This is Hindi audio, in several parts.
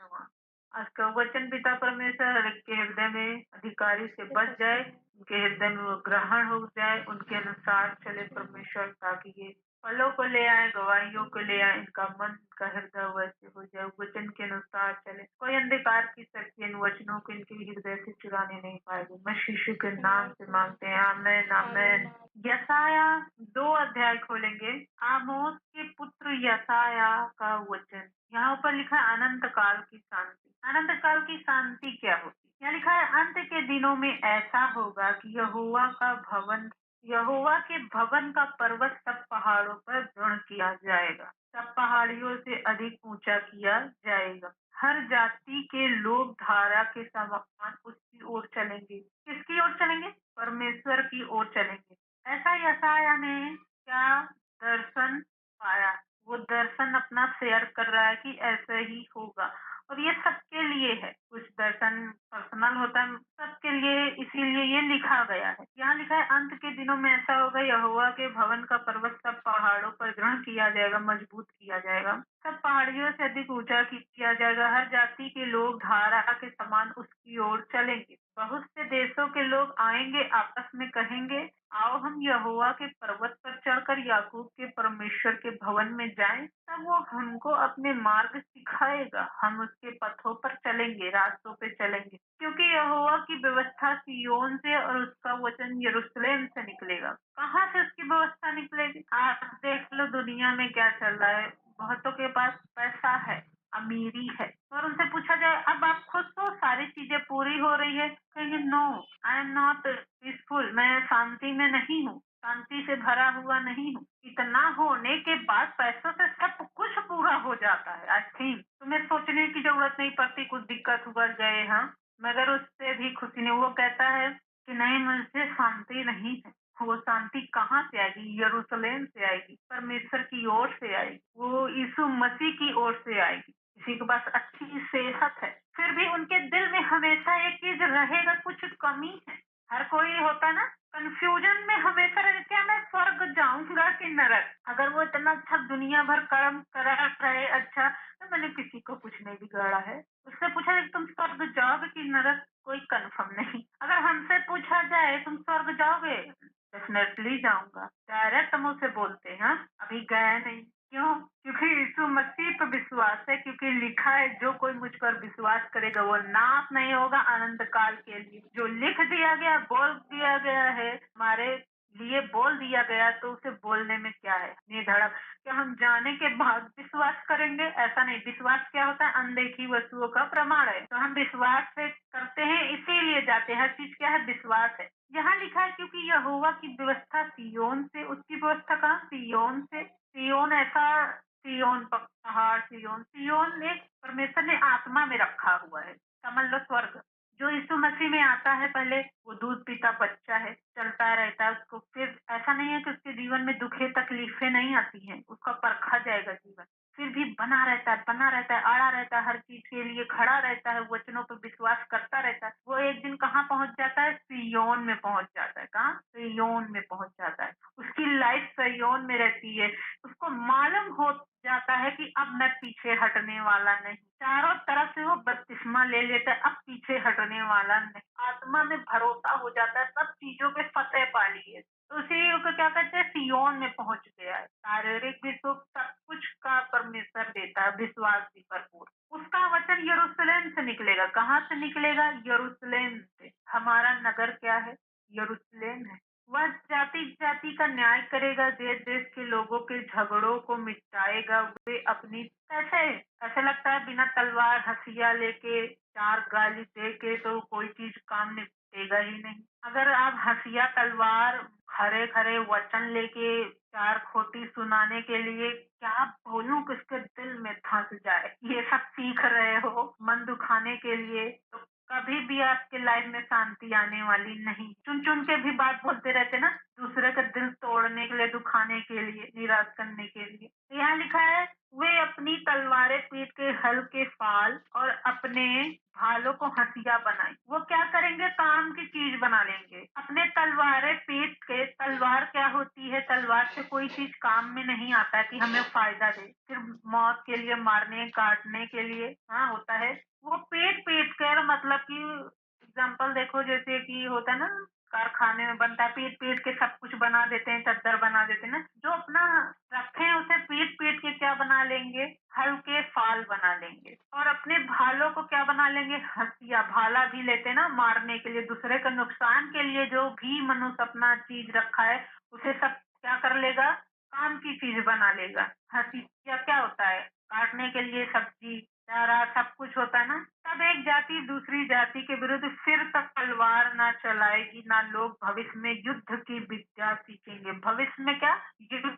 हुआ। आज वचन पिता परमेश्वर के हृदय में अधिकारी से बच जाए, उनके हृदय में वो ग्रहण हो जाए, उनके अनुसार चले परमेश्वर, ताकि ये फलों को ले आए, गवाहियों को ले आए, इनका मन, इनका हृदय वैसे हो जाए, वचन के अनुसार चले। कोई अंधकार की शक्ति इन वचनों को इनके हृदय से चुराने नहीं पाएगी। मैं यीशु के नाम से मांगते हैं, आमेन आमेन। यसाया 2 अध्याय खोलेंगे। आमोस के पुत्र यसाया का वचन। यहाँ ऊपर लिखा है अनंत काल की शांति। अनंत काल की शांति क्या होती है? यहाँ लिखा है अंत के दिनों में ऐसा होगा कि यहोवा के भवन का पर्वत सब पहाड़ों पर दृढ़ किया जाएगा, सब पहाड़ियों से अधिक ऊंचा किया जाएगा। हर जाति के लोग धारा के समान उसकी ओर चलेंगे। किसकी ओर चलेंगे? परमेश्वर की ओर चलेंगे। ऐसा यशायाह ने क्या दर्शन पाया, वो दर्शन अपना शेयर कर रहा है कि ऐसा ही होगा, और ये सबके लिए है। कुछ दर्शन पर्सनल होता है सबके लिए, इसीलिए ये लिखा गया है। यहाँ लिखा है अंत के दिनों में ऐसा होगा, यहोवा के भवन का पर्वत सब पहाड़ों पर दृढ़ किया जाएगा, मजबूत किया जाएगा, सब पहाड़ियों से अधिक ऊंचा किया जाएगा। हर जाति के लोग धारा के समान उसकी ओर चलेंगे। बहुत से देशों के लोग आएंगे, आपस में कहेंगे, आओ हम यहोवा के पर्वत पर चढ़कर याकूब के परमेश्वर के भवन में जाएं, तब वो हमको अपने मार्ग सिखाएगा, हम उसके पथों पर चलेंगे, रास्तों पे चलेंगे। क्योंकि यहोवा की व्यवस्था सिय्योन से और उसका वचन यरूशलेम से निकलेगा। कहाँ से उसकी व्यवस्था निकलेगी? आप देख लो दुनिया में क्या चल रहा है। बहुतों के पास पैसा है, अमीरी है, और उनसे पूछा जाए अब आप खुश हो, सारी चीजें पूरी हो रही है, कहेंगे no, I am not peaceful, मैं शांति में नहीं हूँ, शांति से भरा हुआ नहीं हूँ। इतना होने के बाद पैसों से सब कुछ पूरा हो जाता है। आई थिंक तुम्हें सोचने की जरूरत नहीं पड़ती कुछ दिक्कत हुआ जाए, हाँ, मगर उससे भी खुशी नहीं। वो कहता है कि नहीं, मुझे शांति नहीं है। वो शांति कहाँ से आएगी? यरूशलेम से आएगी, परमेश्वर की ओर से आएगी, वो यीशु मसीह की ओर से आएगी। किसी के पास अच्छी सेहत है, फिर भी उनके दिल में हमेशा एक चीज रहेगा, कुछ कमी है। हर कोई होता ना, कंफ्यूजन में हमेशा रहे, क्या मैं स्वर्ग जाऊंगा कि नरक? अगर वो इतना अच्छा दुनिया भर कर्म करा रहे, अच्छा, तो मैंने किसी को कुछ नहीं बिगाड़ा है। उससे पूछा जाए तुम स्वर्ग जाओगे कि नरक, कोई कंफर्म नहीं। अगर हमसे पूछा जाए तुम स्वर्ग जाओगे, डेफिनेटली जाऊंगा, डायरेक्ट मुंह से बोलते हैं। अभी गए नहीं, क्यों? क्योंकि यीशु मसीह पर विश्वास है, क्योंकि लिखा है जो कोई मुझ पर विश्वास करेगा वो नाश नहीं होगा अनंत काल के लिए। जो लिख दिया गया, बोल दिया गया है, हमारे लिए बोल दिया गया, तो उसे बोलने में क्या है? निधड़क। क्या हम जाने के बाद विश्वास करेंगे? ऐसा नहीं। विश्वास क्या होता है? अनदेखी वस्तुओं का प्रमाण है। तो हम विश्वास से करते हैं, इसीलिए जाते हैं। हर चीज क्या है? विश्वास है। यहाँ लिखा है क्योंकि यहोवा की व्यवस्था सिय्योन से, उसकी व्यवस्था कहाँ? सिय्योन से। सिय्योन ऐसा, सिय्योन पहाड़, सिय्योन, सिय्योन एक परमेश्वर ने आत्मा में रखा हुआ है, समझ लो स्वर्ग। जो यीशु मसीह में आता है, पहले वो दूध पीता बच्चा है, चलता रहता है, उसको फिर ऐसा नहीं है कि उसके जीवन में दुखे तकलीफें नहीं आती हैं, उसका परखा जाएगा जीवन, फिर भी बना रहता है, बना रहता है, अड़ा रहता है, हर चीज के लिए खड़ा रहता है, वचनों पर विश्वास करता रहता है। वो एक दिन कहाँ पहुंच जाता है? सिय्योन में पहुंच जाता है। कहाँ? सिय्योन में पहुंच जाता है। उसकी लाइफ सिय्योन में रहती है। उसको मालूम हो जाता है कि अब मैं पीछे हटने वाला नहीं। चारों तरफ से वो बपतिस्मा ले लेता है, अब पीछे हटने वाला नहीं। आत्मा में भरोसा हो जाता है, सब चीजों पे फतेह पा ली है। तो उसी को क्या कहते हैं? सिय्योन में पहुंच गया है। शारीरिक भी सुख सब कुछ का परमेश्वर देता है, विश्वास भी भरपूर। उसका वचन यरूशलेम से निकलेगा। कहाँ से निकलेगा? यरूशलेम से। हमारा नगर क्या है? यरूशलेम है। वह जाति जाति का न्याय करेगा, देश देश के लोगों के झगड़ों को मिटाएगा। वे अपनी, कैसे? ऐसा लगता है बिना तलवार हथिया लेके, चार गाली दे के तो कोई चीज काम निपटेगा ही नहीं। अगर आप हथिया तलवार खरे खरे वचन लेके चार खोटी सुनाने के लिए, क्या बोलूं किसके दिल में धंस जाए, ये सब सीख रहे हो मन दुखाने के लिए, तो कभी भी आपके लाइफ में शांति आने वाली नहीं। चुन चुन के भी बात बोलते रहते ना, दूसरे का दिल तोड़ने के लिए, दुखाने के लिए, निराश करने के लिए। तो यहाँ लिखा है वे अपनी तलवारें पीट के हल्के फाल और अपने भालों को हथिया बनाए। वो क्या करेंगे? काम की चीज बना लेंगे। अपने तलवारें पीट के, तलवार क्या होती है? तलवार से कोई चीज काम में नहीं आता कि हमें फायदा दे, सिर्फ मौत के लिए, मारने काटने के लिए हाँ होता है। वो पीट पीट कर, मतलब कि एग्जाम्पल देखो, जैसे कि होता है ना, कारखाने में बनता है, पीट पीट के सब कुछ बना देते हैं, चद्दर बना देते हैं ना, जो अपना रखे हैं उसे पीट पीट के क्या बना लेंगे? हल्के फाल बना लेंगे। और अपने भालों को क्या बना लेंगे? हथिया। भाला भी लेते हैं ना मारने के लिए, दूसरे का नुकसान के लिए। जो भी मनुष्य अपना चीज रखा है उसे सब क्या कर लेगा? काम की चीज बना लेगा। हथिया क्या होता है? काटने के लिए सब्जी, चारा, सब कुछ होता है ना। तब एक जाति दूसरी जाति के विरुद्ध फिर तक तलवार ना चलाएगी, ना लोग भविष्य में युद्ध की विद्या सीखेंगे। भविष्य में क्या? युद्ध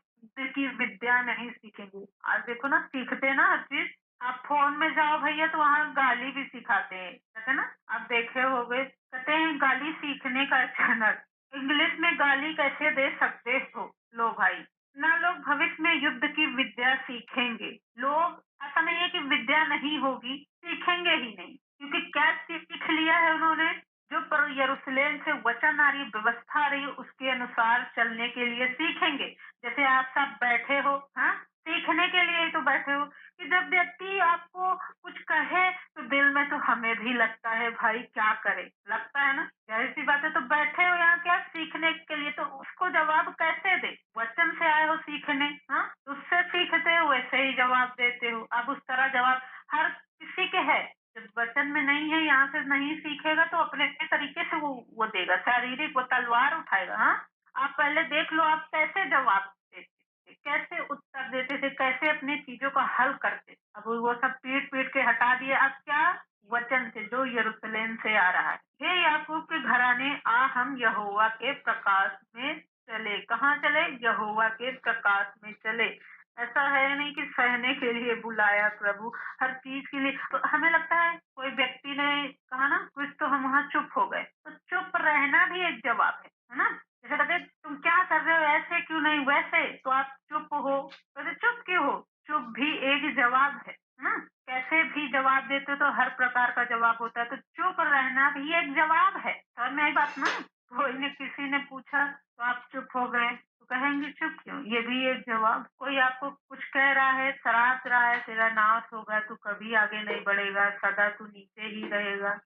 की विद्या नहीं सीखेंगे। आज देखो ना, सीखते हैं ना हर चीज। आप फोन में जाओ भैया तो वहाँ गाली भी सिखाते हैं, कहते हैं ना, आप देखे होंगे, कहते हैं गाली सीखने का चैनल। इंग्लिश में गाली कैसे दे सकते हो? लो भाई। ना लोग भविष्य में युद्ध की विद्या सीखेंगे। लोग, ऐसा नहीं है कि विद्या नहीं होगी, सीखेंगे ही नहीं, क्योंकि क्या सीख लिया है उन्होंने? जो पर यरूशलेम से वचन आ रही, व्यवस्था आ रही है, उसके अनुसार चलने के लिए सीखेंगे। जैसे आप सब बैठे हो, हाँ, सीखने के लिए ही तो बैठे हो। कि जब व्यक्ति आपको कुछ कहे तो दिल में तो हमें भी लगता है भाई क्या करे, लगता है ना, जाहिर सी बात है। तो बैठे हो यहाँ क्या? सीखने के लिए। तो उसको जवाब कैसे दे? वचन से आए हो सीखने, हाँ, उससे सीखते हो, वैसे ही जवाब देते हो। अब उस तरह जवाब हर किसी के है। जब वचन में नहीं है, यहाँ से नहीं सीखेगा तो अपने अपने तरीके से वो देगा, शारीरिक, वो तलवार उठाएगा। हाँ, आप पहले देख लो, आप कैसे जवाब देते थे, कैसे उत्तर देते थे, कैसे अपनी चीजों का हल करते। अब वो सब पीट पीट के हटा दिए। अब क्या? वचन से, जो यरूशलेम से आ रहा है। हे याकूब के घराने, आ हम यहोवा के प्रकाश में चले। कहाँ चले? यहोवा के प्रकाश में चले। ऐसा है नहीं कि सहने के लिए बुलाया प्रभु, हर चीज के लिए। तो हमें लगता है कोई व्यक्ति ने कहा ना कुछ, तो हम वहाँ चुप हो गए। तो चुप रहना भी एक जवाब है ना। जैसे कहते तुम क्या कर रहे हो, ऐसे क्यों नहीं वैसे, तो आप चुप हो। तो चुप क्यों हो? चुप भी एक जवाब है ना। कैसे भी जवाब देते हो तो हर प्रकार का जवाब होता है। तो चुप रहना भी एक जवाब है। समझ में आई बात ना? कोई ने, किसी ने पूछा तो आप चुप हो गए, तो कहेंगे चुप क्यों? ये भी एक जवाब। कोई आपको कुछ कह रहा है, सराह रहा है, तेरा नाश होगा, तू कभी आगे नहीं बढ़ेगा, सदा तू नीचे ही रहेगा,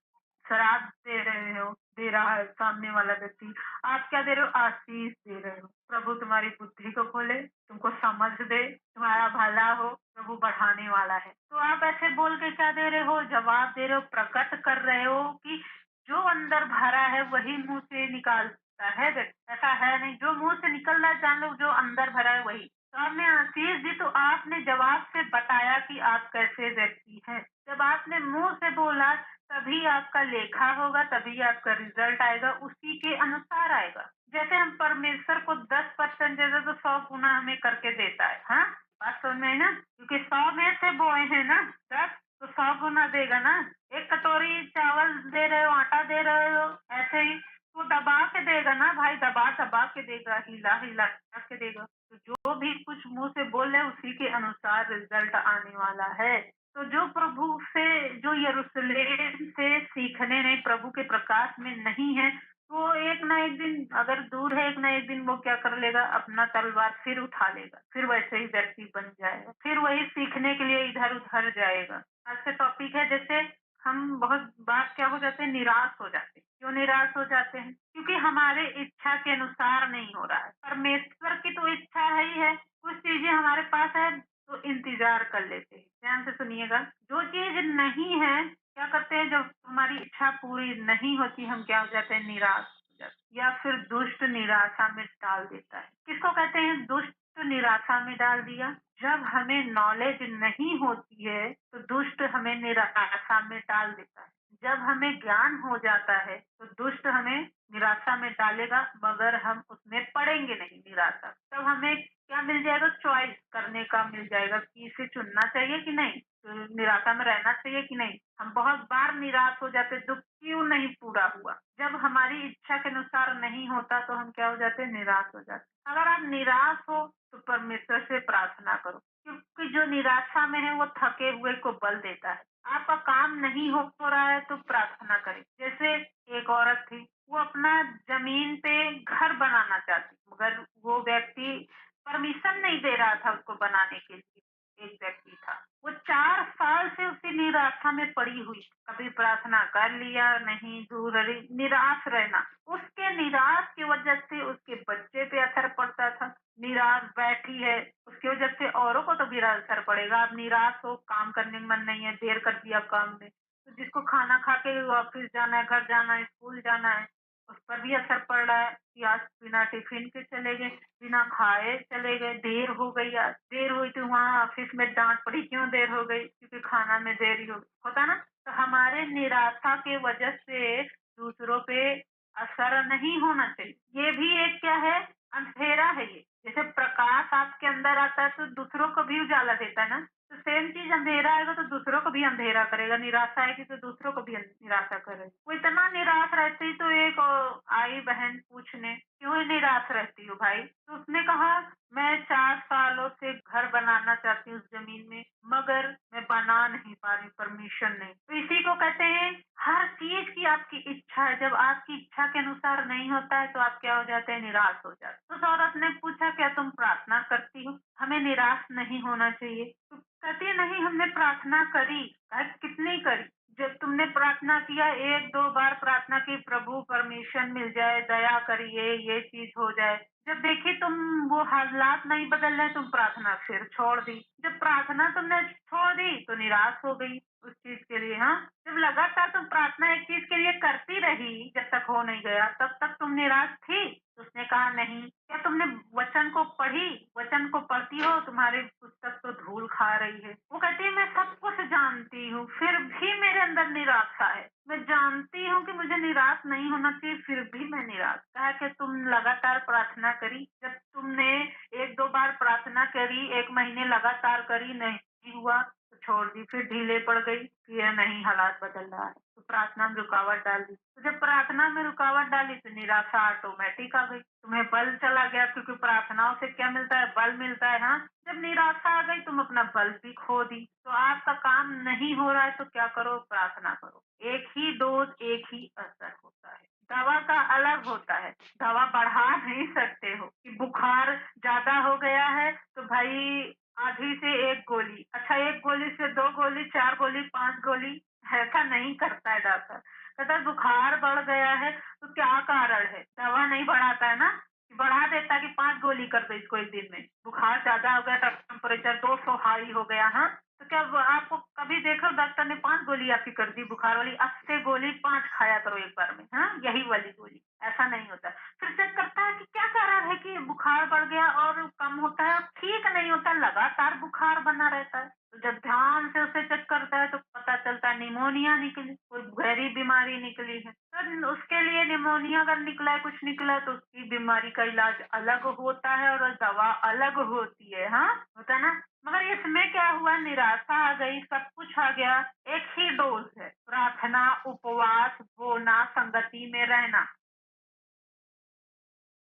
शराब दे रहे हो, दे रहा है सामने वाला व्यक्ति। आप क्या दे रहे हो? आशीष दे रहे हो। प्रभु तुम्हारी बुद्धि को खोले, तुमको समझ दे, तुम्हारा भला हो, प्रभु बढ़ाने वाला है। तो आप ऐसे बोल के क्या दे रहे हो? जवाब दे रहे हो, प्रकट कर रहे हो कि जो अंदर भरा है वही मुंह से निकालता है व्यक्ति। ऐसा है नहीं, जो मुंह से निकल रहा है जान लो, जो अंदर भरा है वही। तो आपने आशीष दी, तो आपने जवाब से बताया कि आप कैसे व्यक्ति हैं। जब आपने मुंह से बोला तभी आपका लेखा होगा, तभी आपका रिजल्ट आएगा, उसी के अनुसार आएगा। जैसे हम परमेश्वर को 10% दे दो तो 100 गुना हमें करके देता है। हाँ, बात समझ में आई ना? क्योंकि 100 में से बोए हैं ना 10, तो 100 गुना देगा ना। एक कटोरी चावल दे रहे हो, आटा दे रहे हो, ऐसे ही वो दबा के देगा ना भाई, दबा दबा के देगा, हिला हिला के देगा। तो जो भी कुछ मुंह से बोले उसी के अनुसार रिजल्ट आने वाला है। तो जो प्रभु से, जो यरूशलेम से सीखने नहीं, प्रभु के प्रकाश में नहीं है, वो एक ना एक दिन, अगर दूर है, एक ना एक दिन वो क्या कर लेगा? अपना तलवार फिर उठा लेगा, फिर वैसे ही व्यक्ति बन जाएगा, फिर वही सीखने के लिए इधर उधर जाएगा। आज का टॉपिक है, जैसे हम बहुत बार क्या हो जाते हैं? निराश हो जाते हैं। क्यों निराश हो जाते हैं? क्योंकि हमारे इच्छा के अनुसार नहीं हो रहा है। परमेश्वर की तो इच्छा है ही है, कुछ चीजें हमारे पास है तो इंतजार कर लेते हैं। ध्यान से सुनिएगा, जो चीज नहीं है, क्या करते हैं? जब हमारी इच्छा पूरी नहीं होती, हम क्या हो जाते हैं? निराश हो जाते हैं। या फिर दुष्ट निराशा में डाल देता है। किसको कहते हैं दुष्ट निराशा में डाल दिया? जब हमें नॉलेज नहीं होती है तो दुष्ट हमें निराशा में डाल देता है। जब हमें ज्ञान हो जाता है तो दुष्ट हमें निराशा में डालेगा, मगर हम उसमें पड़ेंगे नहीं निराशा। तब हमें क्या मिल जाएगा? चॉइस करने का मिल जाएगा कि इसे चुनना चाहिए कि नहीं, तो निराशा में रहना चाहिए कि नहीं। हम बहुत बार निराश हो जाते, दुख क्यों नहीं पूरा हुआ? जब हमारी इच्छा के अनुसार नहीं होता तो हम क्या हो जाते? निराश हो जाते। अगर आप निराश हो तो परमेश्वर से प्रार्थना करो, क्योंकि जो निराशा में है वो थके हुए को बल देता है। आपका काम नहीं हो रहा है तो प्रार्थना करें। जैसे एक औरत थी, वो अपना ज़मीन पे घर बनाना चाहती, मगर वो व्यक्ति परमिशन नहीं दे रहा था उसको बनाने के लिए। एक व्यक्ति था, वो 4 साल से उसी निराशा में पड़ी हुई थी। कभी प्रार्थना कर लिया, नहीं, दूर रही, निराश रहना। उसके निराश की वजह से उसके बच्चे पे असर पड़ता था। निराश बैठी है, उसकी वजह से औरों को तो बुरा असर पड़ेगा। आप निराश हो, काम करने में मन नहीं है, देर कर दिया काम में, तो जिसको खाना खा के ऑफिस जाना है, घर जाना है, स्कूल जाना है, उस पर भी असर पड़ रहा है कि आज बिना टिफिन के चले गए, बिना खाए चले गए, देर हो गई, आज देर हुई तो वहाँ ऑफिस में डांट पड़ी, क्यों देर हो गई, क्योंकि खाना में देरी हो गई, होता ना। तो हमारे निराशा के वजह से दूसरों पे असर नहीं होना चाहिए। ये भी एक क्या है, अंधेरा है ये। जैसे प्रकाश आपके अंदर आता है तो दूसरों को भी उजाला देता है ना, तो सेम चीज, अंधेरा आएगा तो दूसरों को भी अंधेरा करेगा, निराशा आएगी तो दूसरों को भी निराशा करेगा। वो इतना निराश रहती तो एक आई बहन पूछने, क्यों निराश रहती हो भाई? तो उसने कहा, मैं 4 सालों से घर बनाना चाहती हूँ उस जमीन में, मगर मैं बना नहीं पा रही, परमिशन नहीं। तो इसी को कहते हैं, हर चीज की आपकी इच्छा है, जब आपकी इच्छा के अनुसार नहीं होता है तो आप क्या हो जाते हैं, निराश हो जाते हैं। तो उस औरत ने पूछा, क्या तुम प्रार्थना करती हो? हमें निराश नहीं होना चाहिए। तो कहती है, नहीं, हमने प्रार्थना करी। कहा, कितनी करी? जब तुमने प्रार्थना किया, 1-2 बार प्रार्थना की, प्रभु परमिशन मिल जाए, दया करिए, ये चीज हो जाए। जब देखी तुम वो हालात नहीं बदल रहे, तुम प्रार्थना फिर छोड़ दी। जब प्रार्थना तुमने छोड़ दी तो निराश हो गई उस चीज के लिए। हाँ, जब लगातार तुम प्रार्थना एक चीज के लिए करती रही, जब तक हो नहीं गया, तब तक तुम निराश थी? तो उसने कहा, नहीं। क्या तुमने वचन को पढ़ी? वचन को पढ़ती हो, तुम्हारी पुस्तक तो धूल खा रही है। वो कहती है, मैं सब कुछ जानती हूँ, फिर भी मेरे अंदर निराशा है। मैं जानती हूँ कि मुझे निराश नहीं होना चाहिए, फिर भी मैं निराश। कहा कि तुम लगातार प्रार्थना करी, जब तुमने 1-2 बार प्रार्थना करी, 1 महीने लगातार करी, नहीं हुआ तो छोड़ दी, फिर ढीले पड़ गई कि यह नहीं, हालात बदल रहा है, तो प्रार्थना में रुकावट डाल दी। तो जब प्रार्थना में रुकावट डाली तो निराशा ऑटोमेटिक आ गई, तुम्हें बल चला गया, क्योंकि प्रार्थनाओं से क्या मिलता है, बल मिलता है। हाँ, जब निराशा आ गई तुम अपना बल भी खो दी। तो आपका काम नहीं हो रहा है तो क्या करो, प्रार्थना करो। एक ही डोज, एक ही असर होता है। दवा का अलग होता है, दवा बढ़ा नहीं सकते हो कि बुखार ज्यादा हो गया है तो भाई आधी से 1 गोली, अच्छा 1 गोली से 2 गोली, 4 गोली, 5 गोली, ऐसा नहीं करता है डॉक्टर। कहता है बुखार बढ़ गया है तो क्या कारण है, दवा नहीं बढ़ाता है ना, बढ़ा देता कि 5 गोली कर दो इसको 1 दिन में। बुखार ज्यादा हो गया, टेम्परेचर 200 हाई हो गया। हाँ, तो क्या आपको कभी देखो डॉक्टर ने 5 गोली आपकी कर दी बुखार वाली, अस्से गोली 5 खाया करो एक बार में। हाँ, यही वाली गोली, ऐसा नहीं होता। फिर चेक करता है कि क्या कारण है कि बुखार बढ़ गया और कम होता है और ठीक नहीं होता, लगातार बुखार बना रहता है। तो जब ध्यान से उसे चेक करता है तो पता चलता है निमोनिया निकली, कोई गहरी बीमारी निकली है। तो उसके लिए निमोनिया अगर निकला है, कुछ निकला है, तो उसकी बीमारी का इलाज अलग होता है और दवा अलग होती है। हाँ, होता है ना। मगर इसमें क्या हुआ, निराशा आ गई, सब कुछ आ गया, एक ही डोज है, प्रार्थना, उपवास, बोना, संगति में रहना।